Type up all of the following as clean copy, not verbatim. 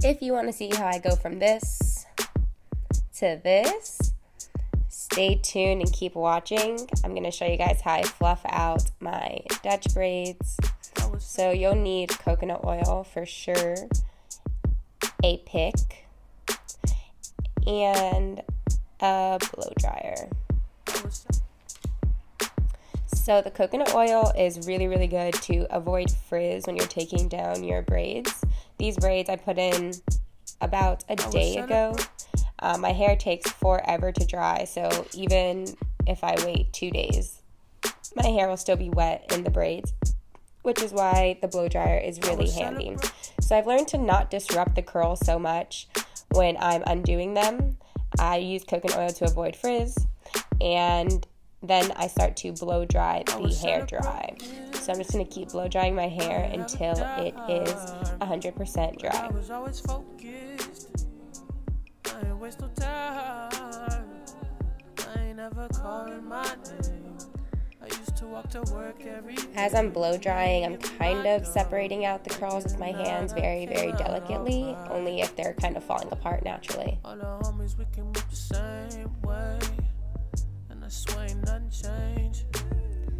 If you want to see how I go from this to this, stay tuned and keep watching. I'm going to show you guys how I fluff out my Dutch braids. So you'll need coconut oil for sure, a pick, and a blow dryer. So the coconut oil is really, really good to avoid frizz when you're taking down your braids. These braids I put in about a day ago. My hair takes forever to dry, so even if I wait 2 days, my hair will still be wet in the braids, which is why the blow dryer is really handy. So I've learned to not disrupt the curls so much when I'm undoing them. I use coconut oil to avoid frizz, and then I start to blow dry the hair dry. So I'm just going to keep blow drying my hair until it is 100% dry. As I'm blow drying, I'm kind of separating out the curls with my hands very, very delicately, only if they're kind of falling apart naturally.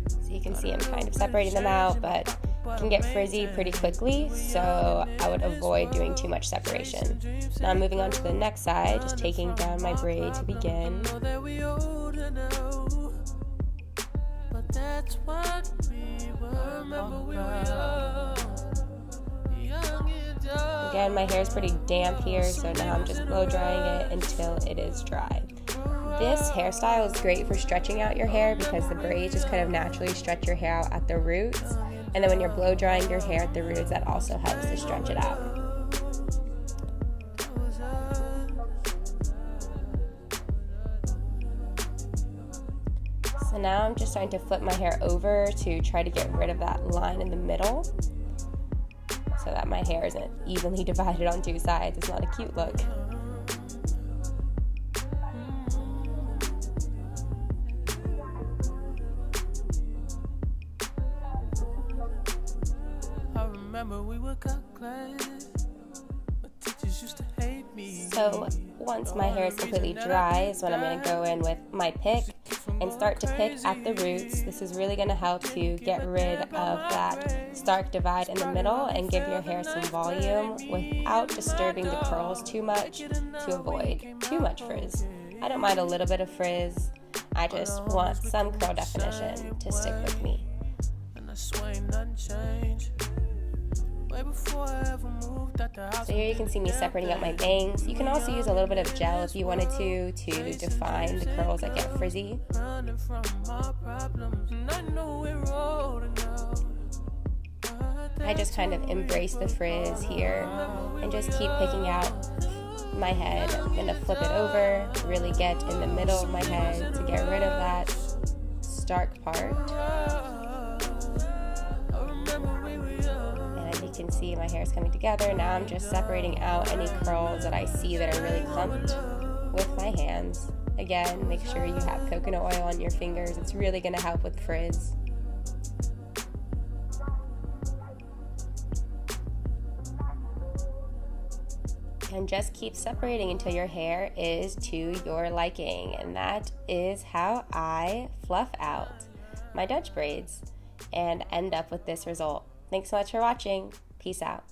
So you can see I'm kind of separating them out, but it can get frizzy pretty quickly, so I would avoid doing too much separation. Now I'm moving on to the next side, just taking down my braid to begin. Again, my hair is pretty damp here, so now I'm just blow drying it until it is dry. This hairstyle is great for stretching out your hair because the braids just kind of naturally stretch your hair out at the roots. And then when you're blow drying your hair at the roots, that also helps to stretch it out. So now I'm just starting to flip my hair over to try to get rid of that line in the middle so that my hair isn't evenly divided on two sides. It's not a cute look. So once my hair is completely dry is when I'm going to go in with my pick and start to pick at the roots. This is really going to help to get rid of that stark divide in the middle and give your hair some volume without disturbing the curls too much to avoid too much frizz. I don't mind a little bit of frizz. I just want some curl definition to stick with me. So here you can see me separating out my bangs. You can also use a little bit of gel if you wanted to define the curls that get frizzy. I just kind of embrace the frizz here and just keep picking out my head. I'm going to flip it over, really get in the middle of my head to get rid of that stark part. You can see my hair is coming together. Now I'm just separating out any curls that I see that are really clumped with my hands. Again, make sure you have coconut oil on your fingers. It's really going to help with frizz. And just keep separating until your hair is to your liking. And that is how I fluff out my Dutch braids and end up with this result. Thanks so much for watching. Peace out.